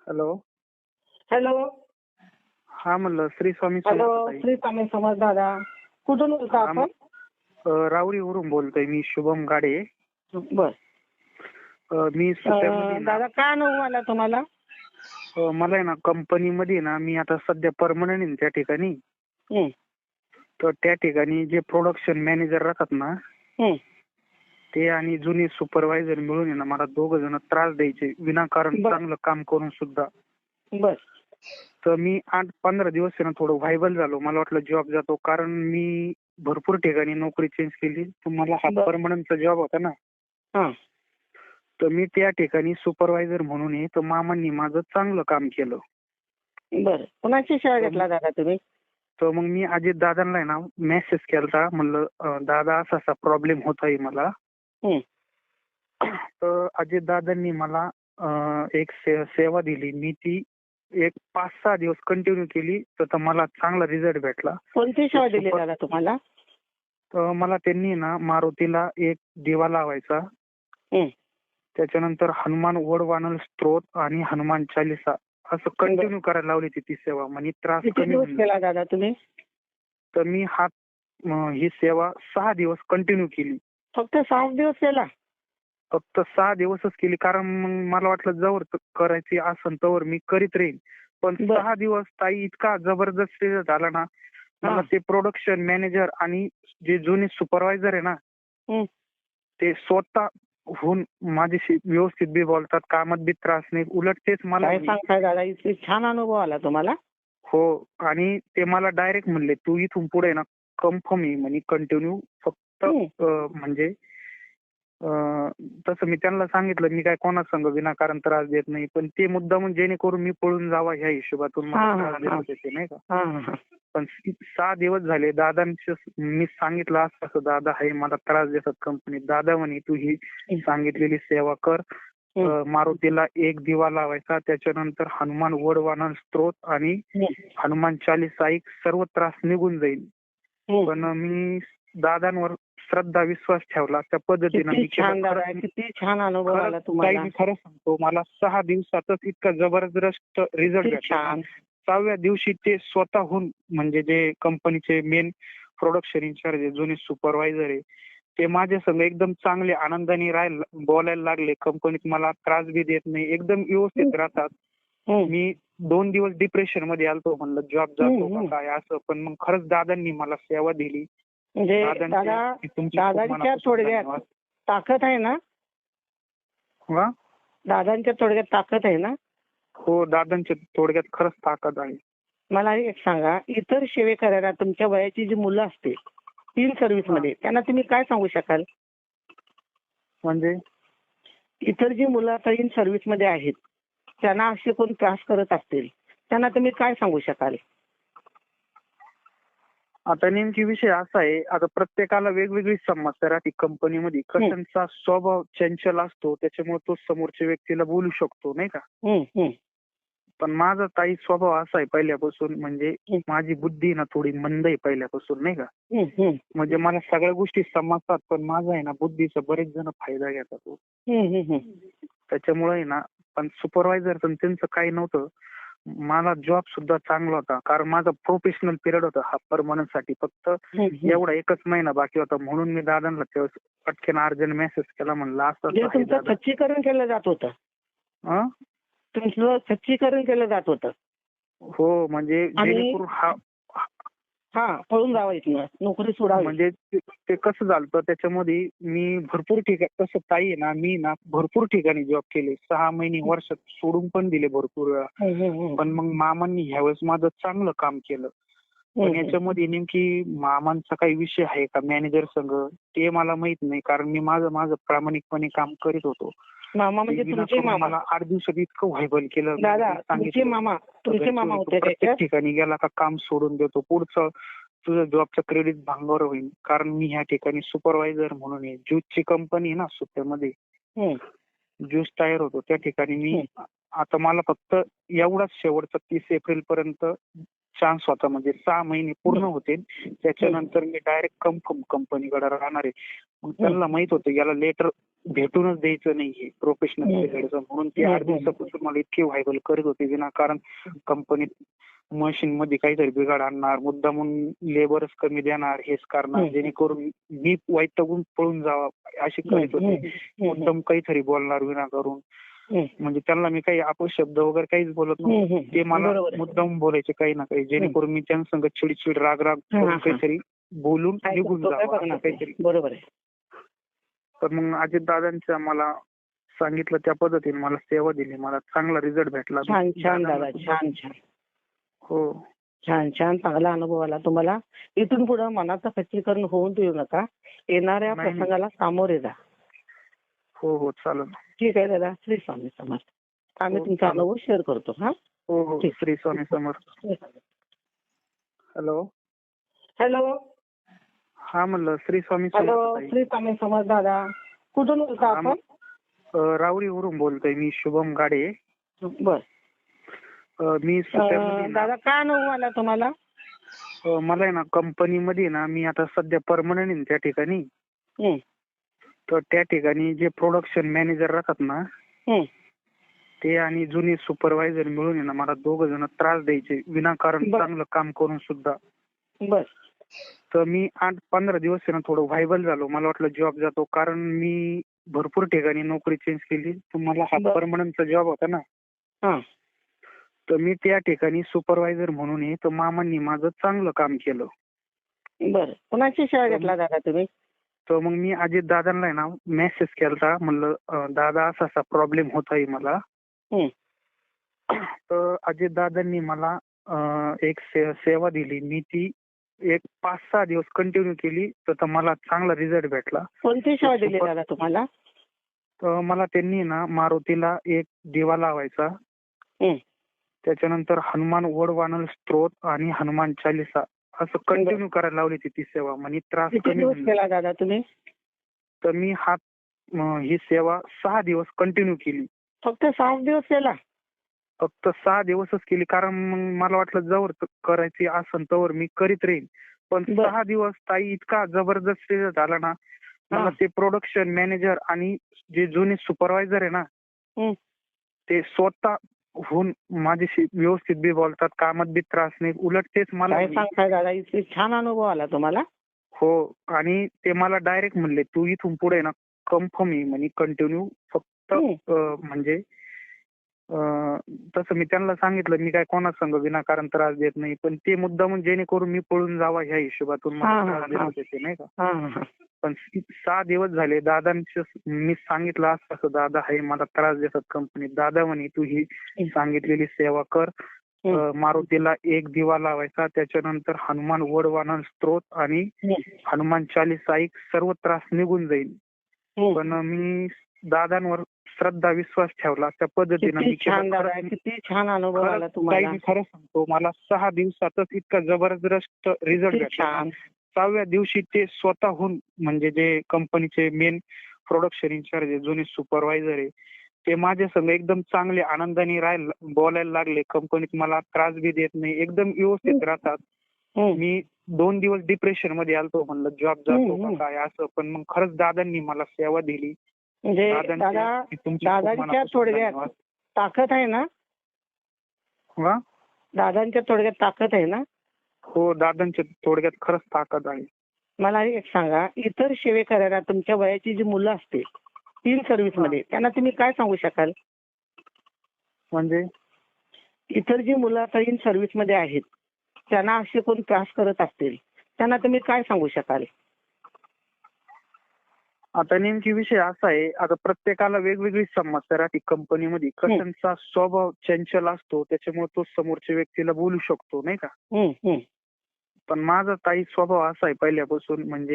Hello. Hello. हा म्हणलं Shri Swami hello. समर्थ ताई. श्री स्वामी समर्थ दादा. कुठून बोलता हा, आपण? राहुरीवरून बोलतोय मी, शुभम गाडे. बर. मी सुट्ट्यामध्ये ना, दादा काय अनुभव आला तुम्हाला? मला आहे ना कंपनीमध्ये ना, मी आता सध्या परमनंट आहे त्या ठिकाणी. हं, तर त्या ठिकाणी जे प्रोडक्शन मॅनेजर राहतात ना, हं. ते आणि जुने सुपरवायझर मिळून आहे ना मला दोघ जण त्रास द्यायचे विनाकारण बर. चांगलं काम करून सुद्धा. बर. तर मी 8-15 दिवस आहे ना थोडं व्हायबल झालो. मला वाटलं जॉब जातो, कारण मी भरपूर ठिकाणी नोकरी चेंज केली. तर मला हा बर. परमनंटचा जॉब होता ना, हा. तर मी त्या ठिकाणी सुपरवायझर म्हणून आहे. तर मामांनी माझं चांगलं काम केलं. बर. कुणाची सेवा घेतला दादा तुम्ही? तर मग मी अजित दादांना आहे ना मेसेज केलता, म्हणलं दादा असा असा प्रॉब्लेम होत आहे मला. हं. तर अजित दादांनी मला एक सेवा दिली. मी ती एक 5-6 दिवस कंटिन्यू केली, तर मला चांगला रिझल्ट भेटला. कोणती सेवा दिली दादा तुम्हाला? तर मला त्यांनी ना मारुतीला एक दिवा लावायचा, हं. त्याच्यानंतर हनुमान वडवानल स्तोत्र आणि हनुमान चालिसा असं कंटिन्यू करायला लावली ती सेवा. म्हणजे त्रास किती कमी दिवस होईल. केला दादा तुम्ही? तर मी ही सेवा 6 दिवस कंटिन्यू केली. फक्त 6 दिवस केला? फक्त 6 दिवसच केली, कारण मग मला वाटलं जवळ करायची असन तवर मी करीत राहीन. पण बर. 6 दिवस ताई इतका जबरदस्त रिझल्ट आला ना, मला हा. ते प्रोडक्शन मॅनेजर आणि जे जुने सुपरवायझर आहे ना, हं. ते स्वतःहून माझ्याशी व्यवस्थित बी बोलतात, कामात बी त्रास नाही. उलट तेच मला काय सांगताय दादा, इतकी छान अनुभव आला तुम्हाला? हो, आणि ते मला डायरेक्ट म्हणले, तू इथून पुढे ना कन्फर्म आहे म्हणे कंटिन्यू. फक्त हं. म्हणजे तसं मी त्यांना सांगितलं, मी काय कोणासंग विनाकारण त्रास देत नाही. पण ते मुद्दामून जेणेकरून मी पळून जावा ह्या हिशोबातून हा, मला हा, त्रास देत हा. होते ते, नाही का. हा, हा, हा. पण 6 दिवस झाले दादांचं मी सांगितलं असं असं दादा आहे, मला त्रास देतात कंपनीत. दादा म्हणे तू ही सांगितलेली सेवा कर. हं. मारुतीला एक दिवा लावायचा, त्याच्यानंतर हनुमान वडवानन स्तोत्र आणि हं. हनुमान चालीसा ऐक, सर्व त्रास निघून जाईल. हं. पण मी दादांवर श्रद्धा विश्वास ठेवला, त्या पद्धतीनं किती मी छान केलं. दादा, किती छान अनुभव आला खरंच तुम्हाला. मी खरं सांगतो, मला 6 दिवसातच इतका जबरदस्त रिझल्ट किती भेटला. छान. 6व्या दिवशी ते स्वतःहून, म्हणजे जे कंपनीचे मेन प्रोडक्शन इन्चार्ज आहे, जुने सुपरवायझर आहे, ते माझ्या संग एकदम चांगले आनंदाने बोलायला लागले. कंपनीत मला त्रास बी देत नाही, एकदम व्यवस्थित राहतात. हं. मी 2 दिवस डिप्रेशन मध्ये आलतो, म्हणलं जॉब जातो का काय असं. पण मग खरंच दादांनी मला सेवा दिली. म्हणजे दादा, दादांच्या थोडक्यात ताकद आहे ना? हा? दादांच्या थोडक्यात ताकद आहे ना? हो, दादांच्या थोडक्यात खरंच ताकद आहे. मला एक सांगा, इतर सेवेकऱ्यांना तुमच्या वयाची जी मुलं असतील तीन सर्व्हिस मध्ये, त्यांना तुम्ही काय सांगू शकाल? म्हणजे इतर जी मुलं आता इन सर्व्हिस मध्ये आहेत, त्यांना असे कोण त्रास करत असतील, त्यांना तुम्ही काय सांगू शकाल? आता नेमकी विषय असा आहे, आता प्रत्येकाला वेगवेगळी समस्या राहते कंपनीमध्ये. कशांचा स्वभाव चंचल असतो, त्याच्यामुळे तो समोरच्या व्यक्तीला बोलू शकतो, नाही का. हं, हं. पण माझा ताई स्वभाव असा आहे पहिल्यापासून, म्हणजे माझी बुद्धी ना थोडी मंद आहे पहिल्यापासून, नाही का. हं, हं. म्हणजे मला सगळ्या गोष्टी समजतात, पण माझा आहे ना बुद्धीचा बरेच जण फायदा घेतात हो. हं, हं, हं. त्याच्यामुळे आहे ना, पण सुपरवायझर पण त्यांचं काही नव्हतं. मला जॉब सुद्धा चांगला होता, कारण माझा प्रोफेशनल पिरियड होता हा परमनंट साठी. फक्त हं, हं. एवढा 1च महिना बाकी होता, म्हणून मी दादांना त्यावेळेस पटकन अर्जंट मेसेज केला, म्हणलं असं म्हणजे असं आहे तुमचं दादा. खच्चीकरण केलं जात होतं? हं? तुमचं खच्चीकरण केलं जात होतं? हो, म्हणजे जेणेकरून हा, पळून जावं इथनं, नोकरी सोडावी. म्हणजे ते कसं झालं, त्याच्यामध्ये मी भरपूर ठिकाणी, तसं ताई आहे ना, मी ना भरपूर ठिकाणी जॉब केले. 6 महिने वर्षात सोडून पण दिले भरपूर वेळा. हं, हं, हं. पण मग मामांनी ह्यावेळेस माझं चांगलं काम केलं. पण याच्यामध्ये नेमकी मामांचा काही विषय आहे का मॅनेजर संघ, ते मला माहित नाही, कारण मी माझं प्रामाणिकपणे काम करीत होतो. मामा म्हणजे तुमचे मामा? मला 8 दिवसात इतकं व्हायबल केलं. दादा, तुमचे मामा होते प्रत्येक ठिकाणी गेला का काम सोडून देतो, पुढचं तुझं जॉबचं क्रेडिट भांगावर होईल. कारण मी ह्या ठिकाणी सुपरवायझर म्हणून आहे. ज्यूसची कंपनी आहे ना सुट्ट्यामध्ये, ज्यूस तयार होतो त्या ठिकाणी मी. आता मला फक्त एवढाच शेवटचा 30 एप्रिल पर्यंत चान्स होता, म्हणजे 6 महिने पूर्ण होते. त्याच्यानंतर मी डायरेक्ट कन्फर्म कंपनीकडे राहणार आहे. मग त्यांना माहित होतं याला लेटर भेटूनच द्यायचं नाहीये प्रोफेशनल पिरियडचं, म्हणून ते 8 दिवसापासून मला इतके व्हायबल करत होते विनाकारण कंपनीत मशीन मध्ये काहीतरी बिघाड आणणार, मुद्दामून लेबरच कमी देणार, हेच करणार, जेणेकरून मी वैतागून पळून जावा अशी करीत होते. मुद्दाम काहीतरी बोलणार विनाकारण. म्हणजे त्यांना मी काही अपशब्द वगैरे काहीच बोलत नव्हतो. ते मला मुद्दाम बोलायचे काही ना काही, जेणेकरून मी त्यांच्यासंग चिडचिड राग करून काहीतरी बोलून निघून जावं असं काहीतरी. बरोबर आहे. तर मग अजितदादांच्या मला सांगितलं त्या पद्धतीने मला सेवा दिली, मला चांगला रिझल्ट भेटला. छान छान दादा, छान छान. हो, छान छान, चांगला अनुभव आला तुम्हाला. इथून पुढे मनाचं खच्चीकरण होऊन देऊ नका, येणाऱ्या प्रसंगाला सामोरे जा. हो हो, चालेल. ठीक आहे दादा, श्री स्वामी समर्थ. आम्ही तुमचा अनुभव शेअर करतो. हा, हो हो, श्री स्वामी समर्थ. Hello hello. हा म्हणलं श्री स्वामी हॅलो, समर्थ. श्री स्वामी समर्थ दादा. कुठून बोलता आपण? राहुरीवरून बोलतोय मी, शुभम गाडे. बर. मी दादा काय अनुभव आला तुम्हाला? मला आहे ना कंपनीमध्ये ना, मी आता सध्या परमनंट आहे त्या ठिकाणी. तर त्या ठिकाणी जे प्रोडक्शन मॅनेजर राहतात ना, ते आणि जुने सुपरवायझर मिळून आहे ना मला 2 जण त्रास द्यायचे विनाकारण चांगलं काम करून सुद्धा. बर. तर मी 8-15 दिवस आहे ना थोडं व्हायबल झालो. मला वाटलं जॉब जातो, कारण मी भरपूर ठिकाणी नोकरी चेंज केली. तर मला हा परमनंटचा जॉब होता ना, तर मी त्या ठिकाणी सुपरवायझर म्हणून आहे. तर मामांनी माझं चांगलं काम केलं. बर. कोणाची सेवा घेतला दादा तुम्ही? तर मग मी अजित दादांना आहे ना मेसेज केलता, म्हणलं दादा असा असा प्रॉब्लेम होत आहे मला. तर अजित दादांनी मला एक सेवा दिली. मी ती एक 5-6 दिवस कंटिन्यू केली, तर मला चांगला रिझल्ट भेटला. कोणती सेवा दिली दादा तुम्हाला? तर मला त्यांनी ना मारुतीला एक दिवा लावायचा, त्याच्यानंतर हनुमान वडवानल स्तोत्र आणि हनुमान चालीसा असं कंटिन्यू करायला लावली ती सेवा. म्हणजे त्रास कमी केला दादा तुम्ही? तर मी ही सेवा 6 दिवस कंटिन्यू केली. फक्त 6 दिवस केला? फक्त 6 दिवसच केली, कारण मग मला वाटलं जवळ करायची असन तवर मी करीत राहीन. पण 6 दिवस ताई इतका जबरदस्त रिझल्ट आला ना मला. ते प्रोडक्शन मॅनेजर आणि जे जुने सुपरवायझर आहे ना, ते स्वतःहून माझ्याशी व्यवस्थित बी बोलतात, कामात बी त्रास नाही. उलट तेच मला सांगताय दादा, इतकी छान अनुभव आला तुम्हाला? हो, आणि ते मला डायरेक्ट म्हणले तू इथून पुढे ना कन्फर्म आहे म्हणे कंटिन्यू. फक्त म्हणजे तसं मी त्यांना सांगितलं मी काय कोणासंग विनाकारण त्रास देत नाही, पण ते मुद्दामून जेणेकरून मी पळून जावा ह्या हिशोबातून मला त्रास देत होते नाही का. पण 6 दिवस झाले दादांचं मी सांगितलं असं असं दादा आहे मला त्रास देतात कंपनीत. दादा म्हणे तू ही सांगितलेली सेवा कर, मारुतीला एक दिवा लावायचा, त्याच्यानंतर हनुमान वडवानल स्तोत्र आणि हनुमान चालीसा ऐक, सर्व त्रास निघून जाईल. पण मी दादांवर श्रद्धा विश्वास ठेवला, त्या पद्धतीनं मी किती छान अनुभव आला तुम्हाला. मी खरं सांगतो, मला 6 दिवसातच इतका जबरदस्त रिझल्ट भेटला. 6व्या दिवशी ते स्वतःहून, म्हणजे जे कंपनीचे मेन प्रोडक्शन इन्चार्ज आहे, जुने सुपरवायझर आहे, ते माझ्या संग एकदम चांगले आनंदाने बोलायला लागले. कंपनीत मला त्रास बी देत नाही, एकदम व्यवस्थित राहतात. मी 2 दिवस डिप्रेशन मध्ये आलतो, म्हणलं जॉब जातो का काय असं. पण मग खरंच दादांनी मला सेवा दिली. म्हणजे दादांच्या थोडक्यात ताकद आहे ना? दादांच्या थोडक्यात ताकद आहे ना? हो, दादांच्या थोडक्यात खरंच ताकद आहे. मला एक सांगा, इतर सेवे करायला तुमच्या वयाची जी मुलं असतील तीन सर्व्हिस मध्ये, त्यांना तुम्ही काय सांगू शकाल? म्हणजे इतर जी मुलं आता इन सर्व्हिस मध्ये आहेत, त्यांना असे कोण त्रास करत असतील, त्यांना तुम्ही काय सांगू शकाल? आता नेमकी विषय असा आहे, आता प्रत्येकाला वेगवेगळी समस्या राहते कंपनीमध्ये. कशांचा स्वभाव चंचल असतो, त्याच्यामुळे तो समोरच्या व्यक्तीला बोलू शकतो नाही का. पण माझा ताई स्वभाव असा आहे पहिल्यापासून, म्हणजे